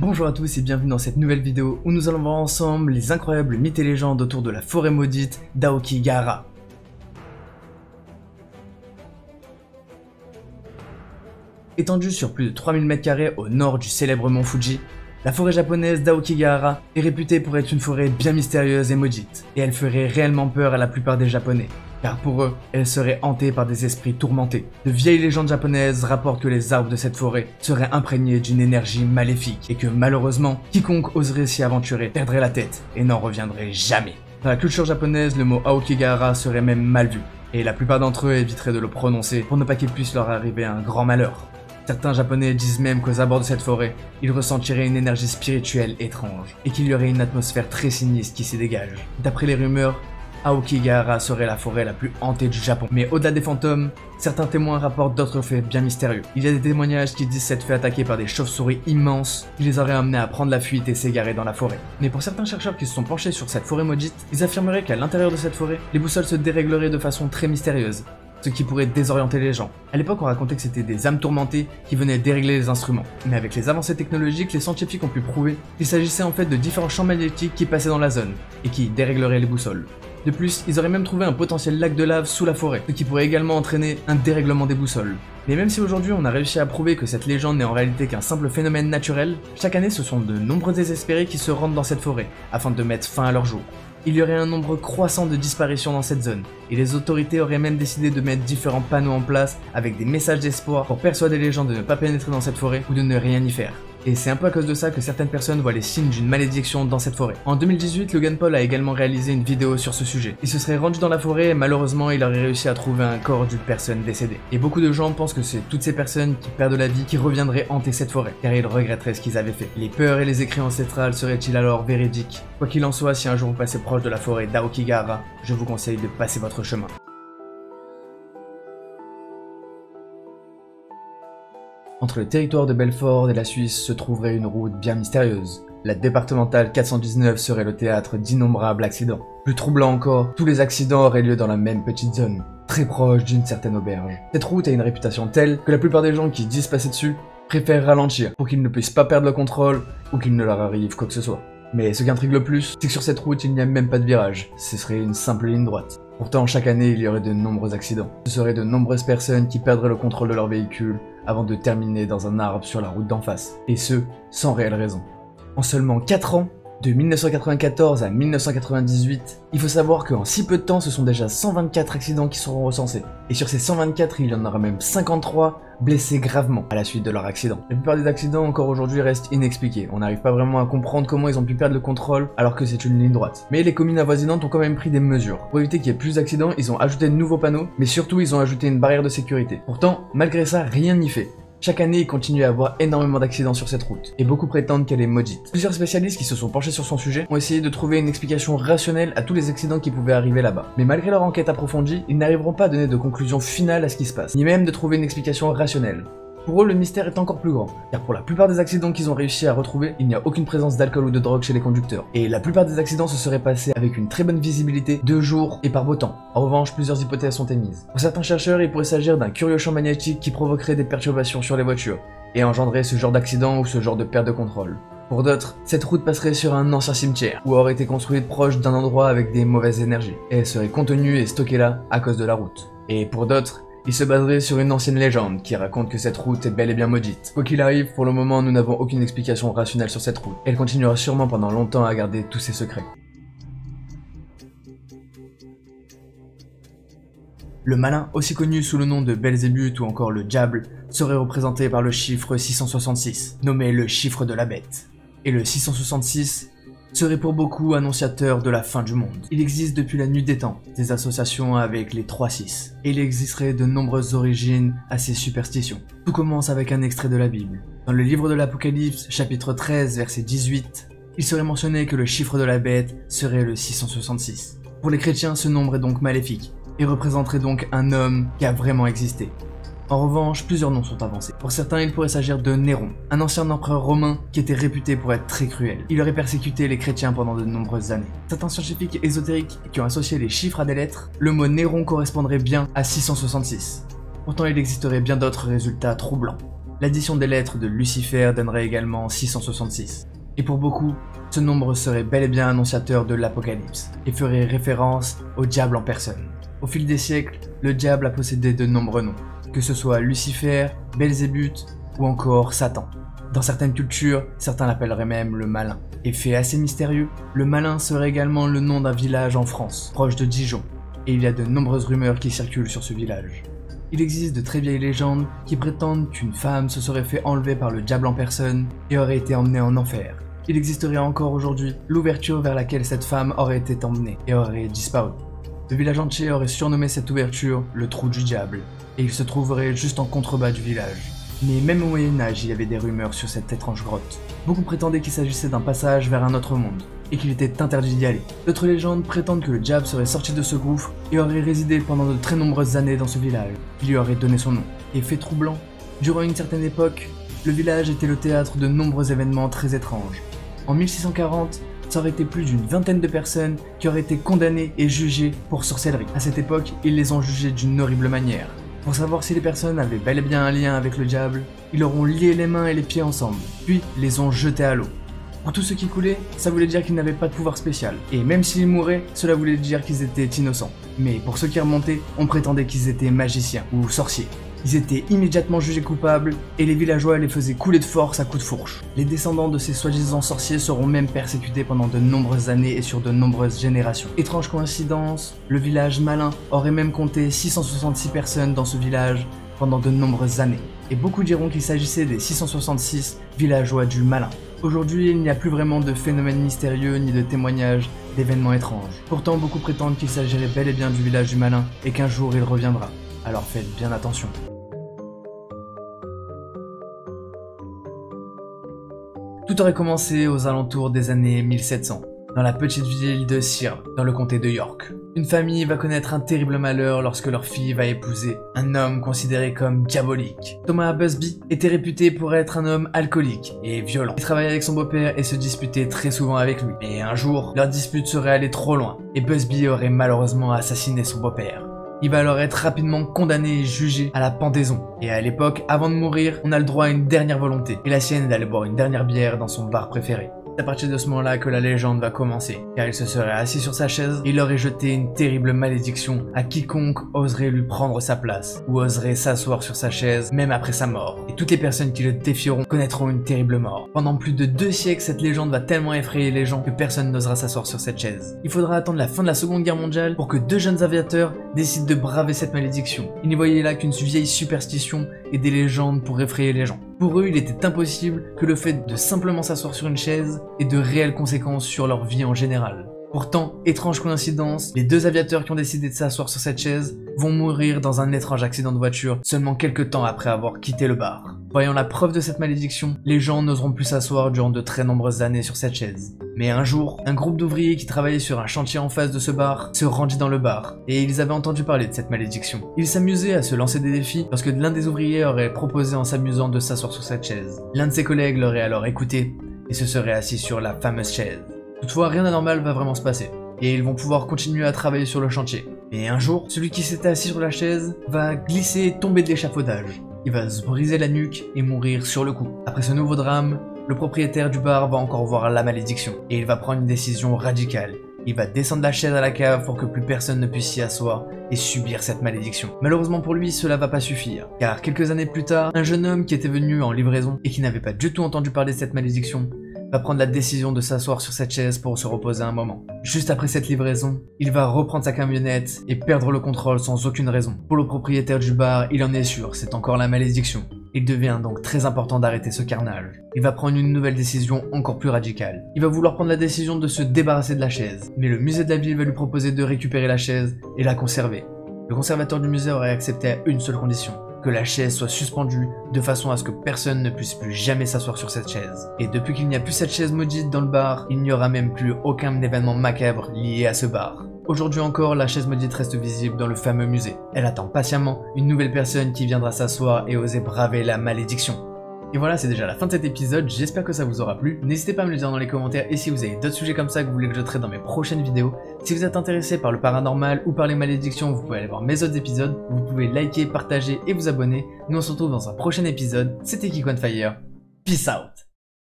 Bonjour à tous et bienvenue dans cette nouvelle vidéo où nous allons voir ensemble les incroyables mythes et légendes autour de la forêt maudite d'Aokigahara. Étendue sur plus de 3000 m² au nord du célèbre mont Fuji, la forêt japonaise d'Aokigahara est réputée pour être une forêt bien mystérieuse et maudite, et elle ferait réellement peur à la plupart des japonais, car pour eux, elle serait hantée par des esprits tourmentés. De vieilles légendes japonaises rapportent que les arbres de cette forêt seraient imprégnés d'une énergie maléfique, et que malheureusement, quiconque oserait s'y aventurer perdrait la tête et n'en reviendrait jamais. Dans la culture japonaise, le mot Aokigahara serait même mal vu, et la plupart d'entre eux éviteraient de le prononcer pour ne pas qu'il puisse leur arriver un grand malheur. Certains japonais disent même qu'aux abords de cette forêt, ils ressentiraient une énergie spirituelle étrange, et qu'il y aurait une atmosphère très sinistre qui s'y dégage. D'après les rumeurs, Aokigahara serait la forêt la plus hantée du Japon. Mais au-delà des fantômes, certains témoins rapportent d'autres faits bien mystérieux. Il y a des témoignages qui disent s'être fait attaquer par des chauves-souris immenses qui les auraient amenés à prendre la fuite et s'égarer dans la forêt. Mais pour certains chercheurs qui se sont penchés sur cette forêt maudite, ils affirmeraient qu'à l'intérieur de cette forêt, les boussoles se dérégleraient de façon très mystérieuse, ce qui pourrait désorienter les gens. À l'époque, on racontait que c'était des âmes tourmentées qui venaient dérégler les instruments. Mais avec les avancées technologiques, les scientifiques ont pu prouver qu'il s'agissait en fait de différents champs magnétiques qui passaient dans la zone, et qui dérégleraient les boussoles. De plus, ils auraient même trouvé un potentiel lac de lave sous la forêt, ce qui pourrait également entraîner un dérèglement des boussoles. Mais même si aujourd'hui on a réussi à prouver que cette légende n'est en réalité qu'un simple phénomène naturel, chaque année ce sont de nombreux désespérés qui se rendent dans cette forêt, afin de mettre fin à leur jour. Il y aurait un nombre croissant de disparitions dans cette zone, et les autorités auraient même décidé de mettre différents panneaux en place avec des messages d'espoir pour persuader les gens de ne pas pénétrer dans cette forêt ou de ne rien y faire. Et c'est un peu à cause de ça que certaines personnes voient les signes d'une malédiction dans cette forêt. En 2018, Logan Paul a également réalisé une vidéo sur ce sujet. Il se serait rendu dans la forêt et malheureusement il aurait réussi à trouver un corps d'une personne décédée. Et beaucoup de gens pensent que c'est toutes ces personnes qui perdent la vie qui reviendraient hanter cette forêt, car ils regretteraient ce qu'ils avaient fait. Les peurs et les écrits ancestrales seraient-ils alors véridiques? Quoi qu'il en soit, si un jour vous passez proche de la forêt d'Aokigahara, je vous conseille de passer votre chemin. Entre le territoire de Belfort et la Suisse se trouverait une route bien mystérieuse. La départementale 419 serait le théâtre d'innombrables accidents. Plus troublant encore, tous les accidents auraient lieu dans la même petite zone, très proche d'une certaine auberge. Cette route a une réputation telle que la plupart des gens qui disent passer dessus préfèrent ralentir pour qu'ils ne puissent pas perdre le contrôle ou qu'il ne leur arrive quoi que ce soit. Mais ce qui intrigue le plus, c'est que sur cette route il n'y a même pas de virage, ce serait une simple ligne droite. Pourtant, chaque année, il y aurait de nombreux accidents. Ce seraient de nombreuses personnes qui perdraient le contrôle de leur véhicule avant de terminer dans un arbre sur la route d'en face. Et ce, sans réelle raison. En seulement 4 ans, de 1994 à 1998, il faut savoir qu'en si peu de temps, ce sont déjà 124 accidents qui seront recensés. Et sur ces 124, il y en aura même 53 blessés gravement à la suite de leur accident. La plupart des accidents encore aujourd'hui restent inexpliqués. On n'arrive pas vraiment à comprendre comment ils ont pu perdre le contrôle alors que c'est une ligne droite. Mais les communes avoisinantes ont quand même pris des mesures. Pour éviter qu'il y ait plus d'accidents, ils ont ajouté de nouveaux panneaux, mais surtout ils ont ajouté une barrière de sécurité. Pourtant, malgré ça, rien n'y fait. Chaque année, il continue à avoir énormément d'accidents sur cette route, et beaucoup prétendent qu'elle est maudite. Plusieurs spécialistes qui se sont penchés sur son sujet ont essayé de trouver une explication rationnelle à tous les accidents qui pouvaient arriver là-bas. Mais malgré leur enquête approfondie, ils n'arriveront pas à donner de conclusion finale à ce qui se passe, ni même de trouver une explication rationnelle. Pour eux, le mystère est encore plus grand, car pour la plupart des accidents qu'ils ont réussi à retrouver, il n'y a aucune présence d'alcool ou de drogue chez les conducteurs. Et la plupart des accidents se seraient passés avec une très bonne visibilité de jour et par beau temps. En revanche, plusieurs hypothèses sont émises. Pour certains chercheurs, il pourrait s'agir d'un curieux champ magnétique qui provoquerait des perturbations sur les voitures, et engendrer ce genre d'accident ou ce genre de perte de contrôle. Pour d'autres, cette route passerait sur un ancien cimetière, ou aurait été construite proche d'un endroit avec des mauvaises énergies, et elle serait contenue et stockée là à cause de la route. Et pour d'autres, il se baserait sur une ancienne légende qui raconte que cette route est bel et bien maudite. Quoi qu'il arrive, pour le moment, nous n'avons aucune explication rationnelle sur cette route. Elle continuera sûrement pendant longtemps à garder tous ses secrets. Le malin, aussi connu sous le nom de Belzébuth ou encore le diable, serait représenté par le chiffre 666, nommé le chiffre de la bête. Et le 666 serait pour beaucoup annonciateur de la fin du monde. Il existe depuis la nuit des temps des associations avec les 3-6, et il existerait de nombreuses origines à ces superstitions. Tout commence avec un extrait de la Bible. Dans le livre de l'Apocalypse, chapitre 13, verset 18, il serait mentionné que le chiffre de la bête serait le 666. Pour les chrétiens, ce nombre est donc maléfique, et représenterait donc un homme qui a vraiment existé. En revanche, plusieurs noms sont avancés. Pour certains, il pourrait s'agir de Néron, un ancien empereur romain qui était réputé pour être très cruel. Il aurait persécuté les chrétiens pendant de nombreuses années. Certains scientifiques ésotériques qui ont associé les chiffres à des lettres, le mot Néron correspondrait bien à 666. Pourtant, il existerait bien d'autres résultats troublants. L'addition des lettres de Lucifer donnerait également 666. Et pour beaucoup, ce nombre serait bel et bien annonciateur de l'Apocalypse, et ferait référence au diable en personne. Au fil des siècles, le diable a possédé de nombreux noms, que ce soit Lucifer, Belzébuth ou encore Satan. Dans certaines cultures, certains l'appelleraient même le malin. Et fait assez mystérieux, le malin serait également le nom d'un village en France, proche de Dijon, et il y a de nombreuses rumeurs qui circulent sur ce village. Il existe de très vieilles légendes qui prétendent qu'une femme se serait fait enlever par le diable en personne et aurait été emmenée en enfer. Il existerait encore aujourd'hui l'ouverture vers laquelle cette femme aurait été emmenée et aurait disparu. Le village entier aurait surnommé cette ouverture le trou du diable, et il se trouverait juste en contrebas du village. Mais même au Moyen-Âge, il y avait des rumeurs sur cette étrange grotte. Beaucoup prétendaient qu'il s'agissait d'un passage vers un autre monde, et qu'il était interdit d'y aller. D'autres légendes prétendent que le diable serait sorti de ce gouffre et aurait résidé pendant de très nombreuses années dans ce village, qui lui aurait donné son nom. Et fait troublant, durant une certaine époque, le village était le théâtre de nombreux événements très étranges. En 1640, ça aurait été plus d'une vingtaine de personnes qui auraient été condamnées et jugées pour sorcellerie. À cette époque, ils les ont jugées d'une horrible manière. Pour savoir si les personnes avaient bel et bien un lien avec le diable, ils leur ont lié les mains et les pieds ensemble, puis les ont jetés à l'eau. Pour tous ceux qui coulaient, ça voulait dire qu'ils n'avaient pas de pouvoir spécial, et même s'ils mouraient, cela voulait dire qu'ils étaient innocents. Mais pour ceux qui remontaient, on prétendait qu'ils étaient magiciens ou sorciers. Ils étaient immédiatement jugés coupables, et les villageois les faisaient couler de force à coups de fourche. Les descendants de ces soi-disant sorciers seront même persécutés pendant de nombreuses années et sur de nombreuses générations. Étrange coïncidence, le village malin aurait même compté 666 personnes dans ce village pendant de nombreuses années. Et beaucoup diront qu'il s'agissait des 666 villageois du malin. Aujourd'hui, il n'y a plus vraiment de phénomènes mystérieux ni de témoignages d'événements étranges. Pourtant, beaucoup prétendent qu'il s'agirait bel et bien du village du malin et qu'un jour il reviendra. Alors faites bien attention. Tout aurait commencé aux alentours des années 1700, dans la petite ville de Cyrne, dans le comté de York. Une famille va connaître un terrible malheur lorsque leur fille va épouser un homme considéré comme diabolique. Thomas Busby était réputé pour être un homme alcoolique et violent. Il travaillait avec son beau-père et se disputait très souvent avec lui. Mais un jour, leur dispute serait allée trop loin et Busby aurait malheureusement assassiné son beau-père. Il va alors être rapidement condamné et jugé à la pendaison. Et à l'époque, avant de mourir, on a le droit à une dernière volonté. Et la sienne est d'aller boire une dernière bière dans son bar préféré. C'est à partir de ce moment-là que la légende va commencer, car il se serait assis sur sa chaise et il aurait jeté une terrible malédiction à quiconque oserait lui prendre sa place, ou oserait s'asseoir sur sa chaise, même après sa mort. Et toutes les personnes qui le défieront connaîtront une terrible mort. Pendant plus de 2 siècles, cette légende va tellement effrayer les gens que personne n'osera s'asseoir sur cette chaise. Il faudra attendre la fin de la Seconde Guerre mondiale pour que 2 jeunes aviateurs décident de braver cette malédiction. Ils n'y voyaient là qu'une vieille superstition et des légendes pour effrayer les gens. Pour eux, il était impossible que le fait de simplement s'asseoir sur une chaise ait de réelles conséquences sur leur vie en général. Pourtant, étrange coïncidence, les 2 aviateurs qui ont décidé de s'asseoir sur cette chaise vont mourir dans un étrange accident de voiture seulement quelques temps après avoir quitté le bar. Voyant la preuve de cette malédiction, les gens n'oseront plus s'asseoir durant de très nombreuses années sur cette chaise. Mais un jour, un groupe d'ouvriers qui travaillait sur un chantier en face de ce bar se rendit dans le bar, et ils avaient entendu parler de cette malédiction. Ils s'amusaient à se lancer des défis lorsque l'un des ouvriers aurait proposé en s'amusant de s'asseoir sur cette chaise. L'un de ses collègues l'aurait alors écouté et se serait assis sur la fameuse chaise. Toutefois, rien d'anormal va vraiment se passer, et ils vont pouvoir continuer à travailler sur le chantier. Et un jour, celui qui s'était assis sur la chaise va glisser et tomber de l'échafaudage. Il va se briser la nuque et mourir sur le coup. Après ce nouveau drame, le propriétaire du bar va encore voir la malédiction, et il va prendre une décision radicale. Il va descendre la chaise à la cave pour que plus personne ne puisse s'y asseoir et subir cette malédiction. Malheureusement pour lui, cela va pas suffire, car quelques années plus tard, un jeune homme qui était venu en livraison et qui n'avait pas du tout entendu parler de cette malédiction va prendre la décision de s'asseoir sur cette chaise pour se reposer un moment. Juste après cette livraison, il va reprendre sa camionnette et perdre le contrôle sans aucune raison. Pour le propriétaire du bar, il en est sûr, c'est encore la malédiction. Il devient donc très important d'arrêter ce carnage. Il va prendre une nouvelle décision encore plus radicale. Il va vouloir prendre la décision de se débarrasser de la chaise, mais le musée de la ville va lui proposer de récupérer la chaise et la conserver. Le conservateur du musée aurait accepté à une seule condition: que la chaise soit suspendue de façon à ce que personne ne puisse plus jamais s'asseoir sur cette chaise. Et depuis qu'il n'y a plus cette chaise maudite dans le bar, il n'y aura même plus aucun événement macabre lié à ce bar. Aujourd'hui encore, la chaise maudite reste visible dans le fameux musée. Elle attend patiemment une nouvelle personne qui viendra s'asseoir et oser braver la malédiction. Et voilà, c'est déjà la fin de cet épisode, j'espère que ça vous aura plu. N'hésitez pas à me le dire dans les commentaires et si vous avez d'autres sujets comme ça que vous voulez que je traite dans mes prochaines vidéos. Si vous êtes intéressé par le paranormal ou par les malédictions, vous pouvez aller voir mes autres épisodes. Vous pouvez liker, partager et vous abonner. Nous on se retrouve dans un prochain épisode. C'était Geek on Fire. Peace out.